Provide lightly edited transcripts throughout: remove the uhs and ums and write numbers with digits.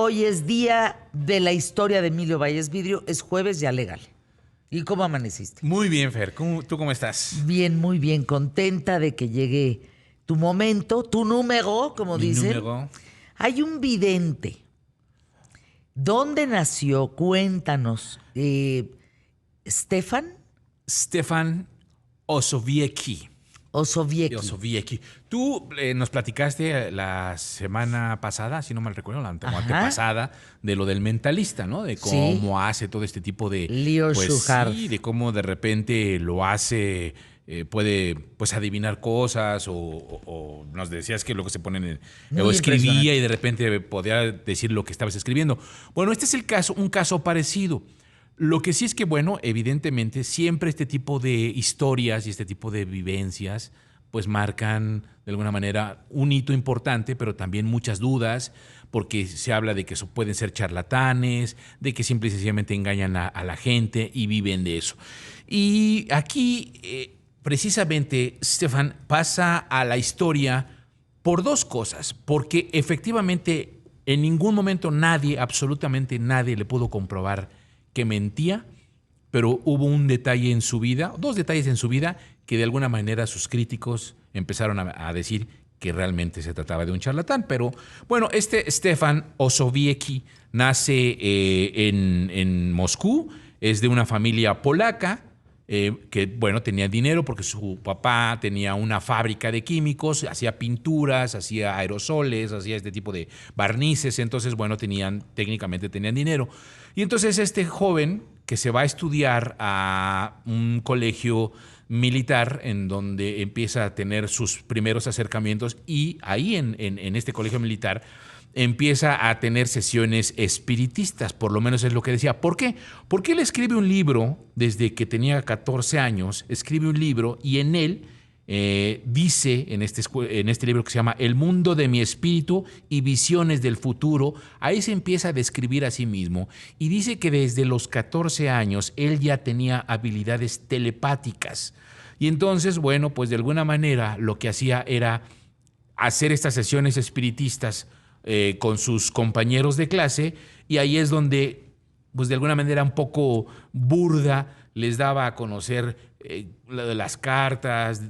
hoy es día de la historia de Emilio Valles Vidrio, es jueves ya legal. ¿Y cómo amaneciste? Muy bien, Fer. ¿Tú cómo estás? Bien, muy bien, contenta de que llegue tu momento, tu número, como Mi dicen. número. Hay un vidente. ¿Dónde nació? Cuéntanos. ¿Stefan Stefan Osowiecki. Osowiecki? Tú nos platicaste la semana pasada, si no mal recuerdo, la Ajá. antepasada, de lo del mentalista, ¿no? De cómo hace todo este tipo de... Leo Schuchard. Sí, de cómo de repente lo hace... puede pues adivinar cosas o nos decías que lo que se ponen o escribía y de repente podía decir lo que estabas escribiendo. Bueno, este es un caso parecido. Lo que sí es que, bueno, evidentemente siempre este tipo de historias y este tipo de vivencias pues marcan de alguna manera un hito importante, pero también muchas dudas, porque se habla de que pueden ser charlatanes, de que simple y sencillamente engañan a la gente y viven de eso. Y aquí, precisamente, Stefan pasa a la historia por dos cosas, porque efectivamente en ningún momento nadie, absolutamente nadie, le pudo comprobar que mentía, pero hubo un detalle en su vida, dos detalles en su vida, que de alguna manera sus críticos empezaron a decir que realmente se trataba de un charlatán. Pero bueno, este Stefan Osowiecki nace en Moscú, es de una familia polaca, que bueno, tenía dinero porque su papá tenía una fábrica de químicos, hacía pinturas, hacía aerosoles, hacía este tipo de barnices, entonces bueno, técnicamente tenían dinero. Y entonces este joven que se va a estudiar a un colegio militar en donde empieza a tener sus primeros acercamientos y ahí en este colegio militar empieza a tener sesiones espiritistas, por lo menos es lo que decía. ¿Por qué? Porque él escribe un libro desde que tenía 14 años, escribe un libro y en él dice en este libro que se llama El mundo de mi espíritu y visiones del futuro, ahí se empieza a describir a sí mismo y dice que desde los 14 años él ya tenía habilidades telepáticas. Y entonces, bueno, pues de alguna manera lo que hacía era hacer estas sesiones espiritistas con sus compañeros de clase y ahí es donde, pues de alguna manera un poco burda, les daba a conocer las cartas,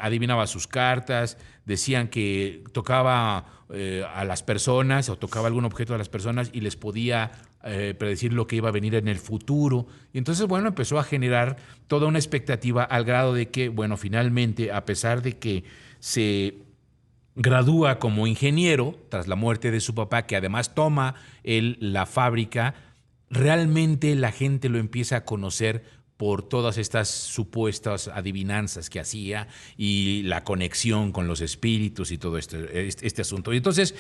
adivinaba sus cartas, decían que tocaba a las personas o tocaba algún objeto a las personas y les podía predecir lo que iba a venir en el futuro. Y entonces, bueno, empezó a generar toda una expectativa al grado de que, bueno, finalmente, a pesar de que se gradúa como ingeniero tras la muerte de su papá, que además toma él la fábrica, realmente la gente lo empieza a conocer por todas estas supuestas adivinanzas que hacía y la conexión con los espíritus y todo este asunto. Y entonces,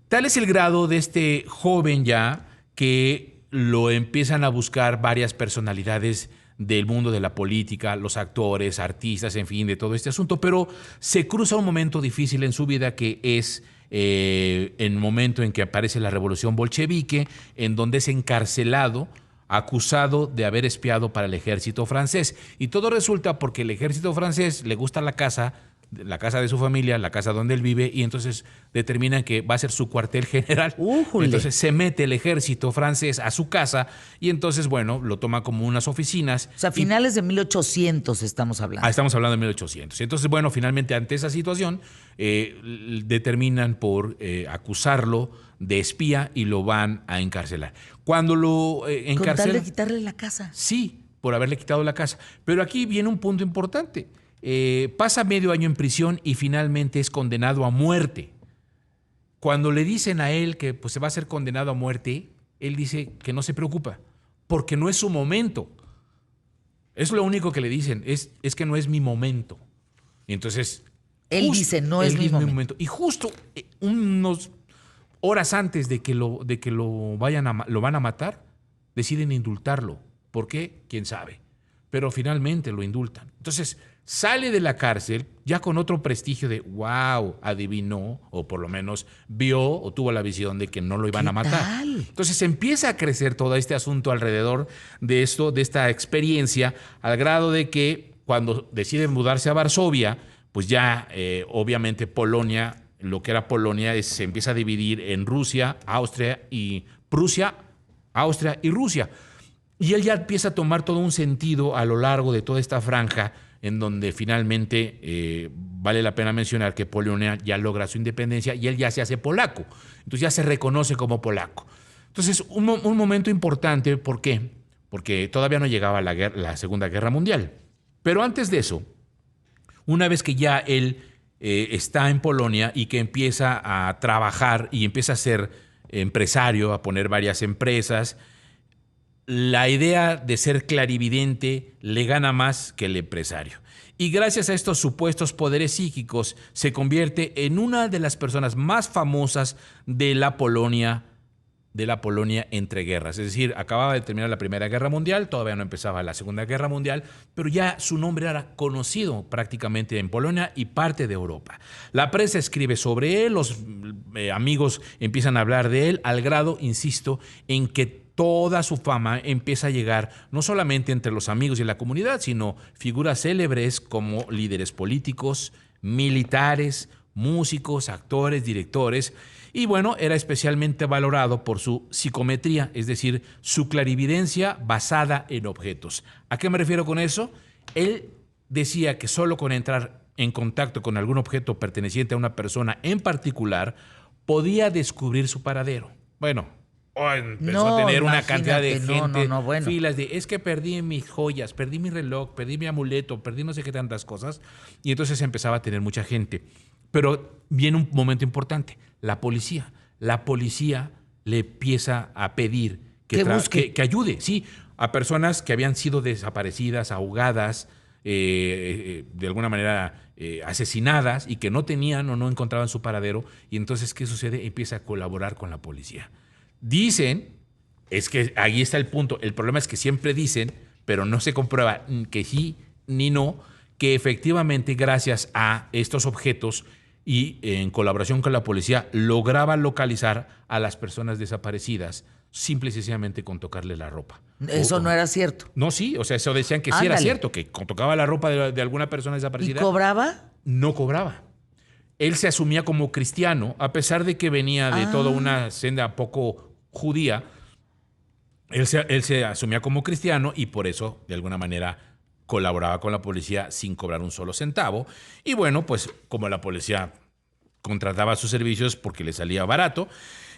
tal es el grado de este joven ya que lo empiezan a buscar varias personalidades del mundo de la política, los actores, artistas, en fin, de todo este asunto, pero se cruza un momento difícil en su vida que es el momento en que aparece la revolución bolchevique, en donde es encarcelado, acusado de haber espiado para el ejército francés. Y todo resulta porque el ejército francés le gusta la casa de su familia, la casa donde él vive, y entonces determinan que va a ser su cuartel general. Entonces se mete el ejército francés a su casa y entonces, bueno, lo toma como unas oficinas. O sea, finales de 1800 estamos hablando. Estamos hablando de 1800. Entonces, bueno, finalmente ante esa situación determinan por acusarlo de espía y lo van a encarcelar. Cuando lo encarcelan... Con tal de quitarle la casa. Sí, por haberle quitado la casa. Pero aquí viene un punto importante. Pasa medio año en prisión y finalmente es condenado a muerte. Cuando le dicen a él que pues, se va a ser condenado a muerte, él dice que no se preocupa, porque no es su momento. Es lo único que le dicen, es que no es mi momento. Y entonces... Él dice, no es mi momento. Y justo unos horas antes de que lo van a matar, deciden indultarlo. ¿Por qué? ¿Quién sabe? Pero finalmente lo indultan. Entonces sale de la cárcel ya con otro prestigio de wow, adivinó, o por lo menos vio o tuvo la visión de que no lo iban a matar. Tal? Entonces empieza a crecer todo este asunto alrededor de esto, de esta experiencia, al grado de que cuando deciden mudarse a Varsovia, pues ya obviamente Polonia lo que era Polonia se empieza a dividir en Rusia, Austria y Prusia, Austria y Rusia. Y él ya empieza a tomar todo un sentido a lo largo de toda esta franja, en donde finalmente vale la pena mencionar que Polonia ya logra su independencia y él ya se hace polaco. Entonces ya se reconoce como polaco. Entonces, un momento importante, ¿por qué? Porque todavía no llegaba la Segunda Guerra Mundial. Pero antes de eso, una vez que ya él está en Polonia y que empieza a trabajar y empieza a ser empresario, a poner varias empresas, la idea de ser clarividente le gana más que el empresario. Y gracias a estos supuestos poderes psíquicos se convierte en una de las personas más famosas de la Polonia entre guerras. Es decir, acababa de terminar la Primera Guerra Mundial, todavía no empezaba la Segunda Guerra Mundial, pero ya su nombre era conocido prácticamente en Polonia y parte de Europa. La prensa escribe sobre él, los amigos empiezan a hablar de él, al grado, insisto, en que toda su fama empieza a llegar no solamente entre los amigos y la comunidad, sino figuras célebres como líderes políticos, militares, músicos, actores, directores. Y bueno, era especialmente valorado por su psicometría, es decir, su clarividencia basada en objetos. ¿A qué me refiero con eso? Él decía que solo con entrar en contacto con algún objeto perteneciente a una persona en particular podía descubrir su paradero. Bueno, empezó a tener una cantidad de gente, bueno, filas de, es que perdí mis joyas, perdí mi reloj, perdí mi amuleto, perdí no sé qué tantas cosas. Y entonces empezaba a tener mucha gente. Pero viene un momento importante, la policía. La policía le empieza a pedir que ayude, sí, a personas que habían sido desaparecidas, ahogadas, de alguna manera asesinadas y que no tenían o no encontraban su paradero. Y entonces, ¿qué sucede? Empieza a colaborar con la policía. Dicen, es que ahí está el punto, el problema es que siempre dicen, pero no se comprueba que sí ni no, que efectivamente gracias a estos objetos y en colaboración con la policía lograba localizar a las personas desaparecidas simple y sencillamente con tocarle la ropa. Eso no era cierto. No, sí, o sea, eso decían que sí era cierto, que tocaba la ropa de alguna persona desaparecida. ¿Y cobraba? No cobraba. Él se asumía como cristiano, a pesar de que venía de toda una senda poco judía. Él se asumía como cristiano y por eso, de alguna manera, colaboraba con la policía sin cobrar un solo centavo. Y bueno, pues como la policía contrataba sus servicios porque le salía barato,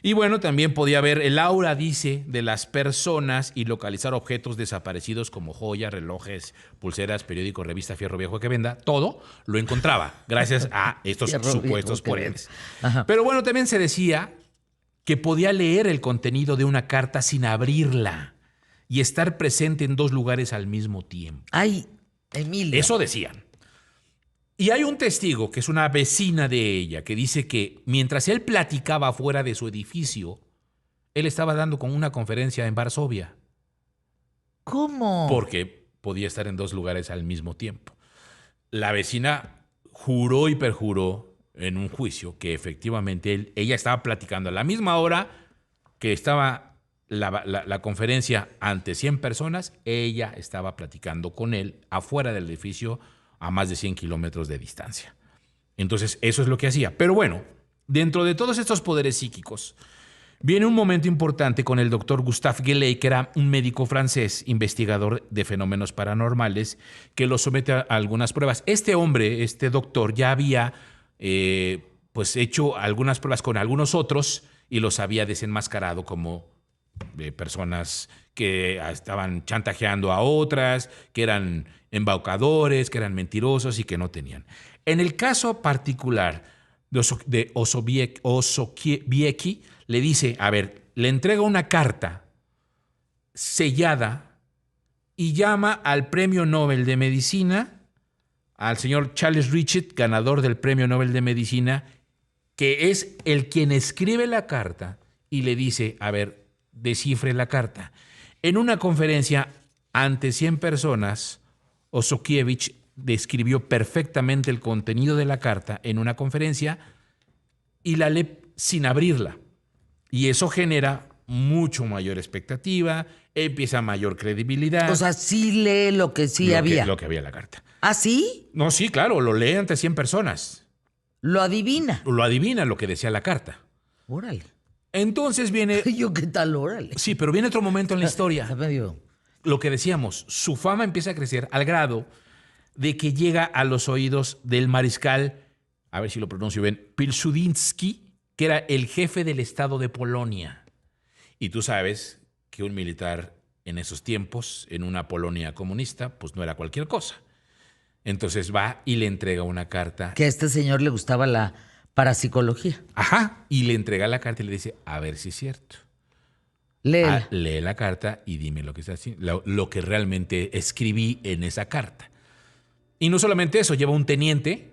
y bueno, también podía ver el aura, dice, de las personas y localizar objetos desaparecidos como joyas, relojes, pulseras, periódicos, revista, fierro viejo que venda. Todo lo encontraba gracias a estos supuestos poderes. Pero bueno, también se decía que podía leer el contenido de una carta sin abrirla y estar presente en dos lugares al mismo tiempo. Ay, Emilio. Eso decían. Y hay un testigo, que es una vecina de ella, que dice que mientras él platicaba fuera de su edificio, él estaba dando con una conferencia en Varsovia. ¿Cómo? Porque podía estar en dos lugares al mismo tiempo. La vecina juró y perjuró en un juicio que efectivamente ella estaba platicando a la misma hora que estaba la conferencia ante 100 personas, ella estaba platicando con él afuera del edificio a más de 100 kilómetros de distancia. Entonces, eso es lo que hacía. Pero bueno, dentro de todos estos poderes psíquicos, viene un momento importante con el doctor Gustave Gellé, que era un médico francés, investigador de fenómenos paranormales, que lo somete a algunas pruebas. Este hombre, este doctor, ya había pues hecho algunas pruebas con algunos otros y los había desenmascarado como personas que estaban chantajeando a otras, que eran embaucadores, que eran mentirosos y que no tenían. En el caso particular de Osowiecki, le dice, a ver, le entrega una carta sellada y llama al Premio Nobel de Medicina, al señor Charles Richet, ganador del Premio Nobel de Medicina, que es el quien escribe la carta y le dice, a ver, descifre la carta. En una conferencia ante 100 personas, Osokiewicz describió perfectamente el contenido de la carta en una conferencia y la lee sin abrirla. Y eso genera mucho mayor expectativa, empieza mayor credibilidad. O sea, sí lee lo que sí había. Lo que había en la carta. ¿Ah, sí? No, sí, claro, lo lee ante 100 personas. Lo adivina. Lo adivina lo que decía la carta. Órale. Entonces viene... Yo, ¿qué tal? Órale. Sí, pero viene otro momento en la historia. Está medio... Lo que decíamos, su fama empieza a crecer al grado de que llega a los oídos del mariscal, a ver si lo pronuncio bien, Pilsudski, que era el jefe del Estado de Polonia. Y tú sabes que un militar en esos tiempos, en una Polonia comunista, pues no era cualquier cosa. Entonces va y le entrega una carta. Que a este señor le gustaba la parapsicología. Ajá, y le entrega la carta y le dice, a ver si es cierto. Léela. Lee la carta y dime lo que está haciendo, lo que realmente escribí en esa carta. Y no solamente eso, lleva un teniente,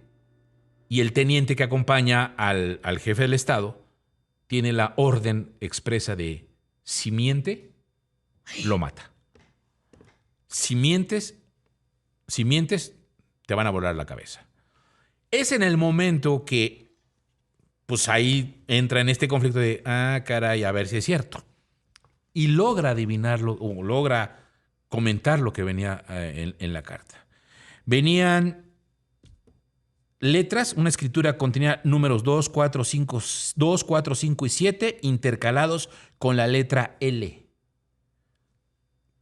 y el teniente que acompaña al jefe del Estado tiene la orden expresa de si miente, lo mata. Si mientes, te van a volar la cabeza. Es en el momento que, pues ahí entra en este conflicto de, caray, a ver si es cierto. Y logra adivinarlo, o logra comentar lo que venía en la carta. Venían letras, una escritura contenía números 2, 4, 5 y 7 intercalados con la letra L.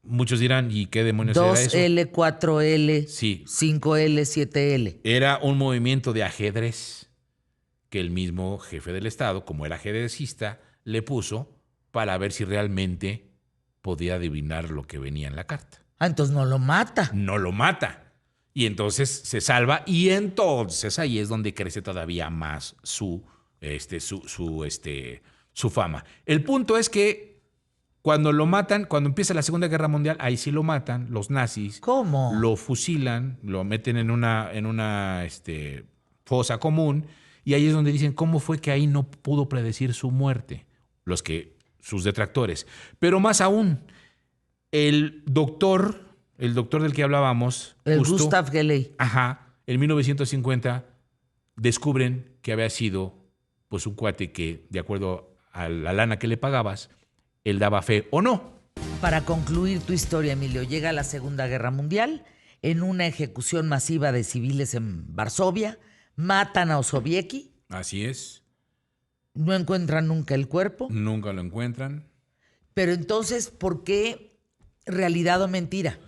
Muchos dirán, ¿y qué demonios era eso? 2L, 4L, Sí. 5L, 7L. Era un movimiento de ajedrez que el mismo jefe del Estado, como era ajedrecista, le puso para ver si realmente podía adivinar lo que venía en la carta. Entonces no lo mata. No lo mata. Y entonces se salva y entonces ahí es donde crece todavía más su fama. El punto es que cuando lo matan, cuando empieza la Segunda Guerra Mundial, ahí sí lo matan, los nazis. ¿Cómo? Lo fusilan, lo meten en una fosa común y ahí es donde dicen cómo fue que ahí no pudo predecir su muerte, sus detractores. Pero más aún, el doctor del que hablábamos, Gustav Geley. Ajá, en 1950 descubren que había sido pues un cuate que, de acuerdo a la lana que le pagabas, él daba fe o no. Para concluir tu historia, Emilio, llega la Segunda Guerra Mundial, en una ejecución masiva de civiles en Varsovia, matan a Osowiecki. Así es. No encuentran nunca el cuerpo. Nunca lo encuentran. Pero entonces, ¿por qué realidad o mentira?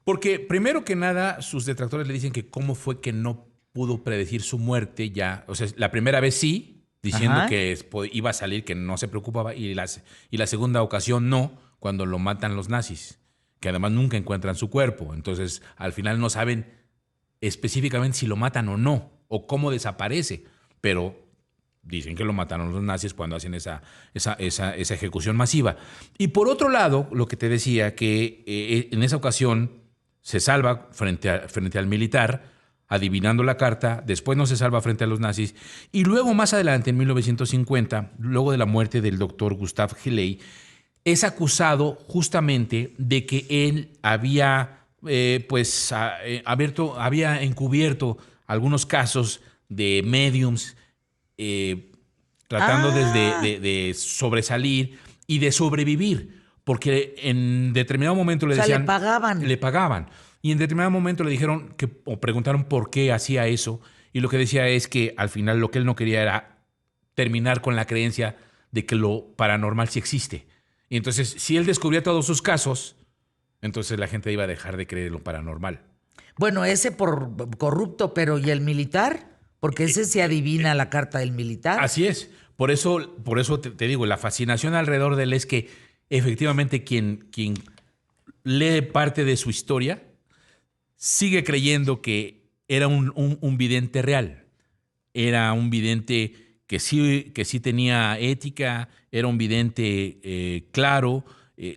Porque primero que nada, sus detractores le dicen que cómo fue que no pudo predecir su muerte ya. O sea, la primera vez sí, diciendo que iba a salir, que no se preocupaba, y la segunda ocasión no, cuando lo matan los nazis, que además nunca encuentran su cuerpo. Entonces, al final no saben específicamente si lo matan o no, o cómo desaparece, pero dicen que lo mataron los nazis cuando hacen esa ejecución masiva. Y por otro lado, lo que te decía, que en esa ocasión se salva frente al militar, adivinando la carta, después no se salva frente a los nazis, y luego más adelante, en 1950, luego de la muerte del doctor Gustav Geley, es acusado justamente de que él había había encubierto algunos casos de mediums, tratando de sobresalir y de sobrevivir, porque en determinado momento le decían... le pagaban. Y en determinado momento le dijeron o preguntaron por qué hacía eso, y lo que decía es que al final lo que él no quería era terminar con la creencia de que lo paranormal sí existe. Y entonces, si él descubría todos sus casos, entonces la gente iba a dejar de creer en lo paranormal. Bueno, ese por corrupto, pero ¿y el militar? Porque ese se adivina la carta del militar. Así es. Por eso te digo, la fascinación alrededor de él es que efectivamente quien lee parte de su historia sigue creyendo que era un vidente real. Era un vidente que sí tenía ética, era un vidente claro,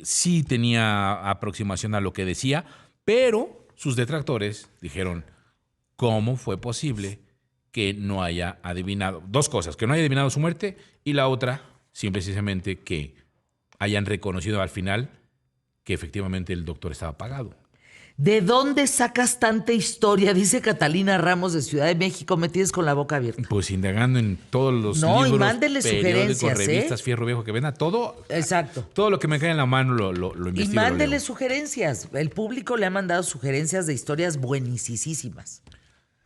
sí tenía aproximación a lo que decía, pero sus detractores dijeron, ¿cómo fue posible que no haya adivinado? Dos cosas, que no haya adivinado su muerte, y la otra, simplemente que hayan reconocido al final que efectivamente el doctor estaba pagado. ¿De dónde sacas tanta historia? Dice Catalina Ramos de Ciudad de México. Me tienes con la boca abierta. Pues indagando en todos los libros, y mándele periódicos, revistas, Fierro Viejo que venda, todo. Exacto. Todo lo que me cae en la mano lo investigo. Y mándele sugerencias. El público le ha mandado sugerencias de historias buenísimas.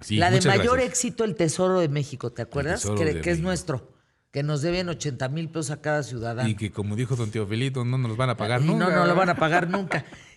Sí, la de muchas mayor gracias. éxito, el Tesoro de México, ¿te acuerdas? Tesoro Que de es México. nuestro, que nos deben 80,000 pesos a cada ciudadano. Y que como dijo don Teofilito, no nos los van a pagar Y nunca. no lo ¿verdad? van a pagar nunca.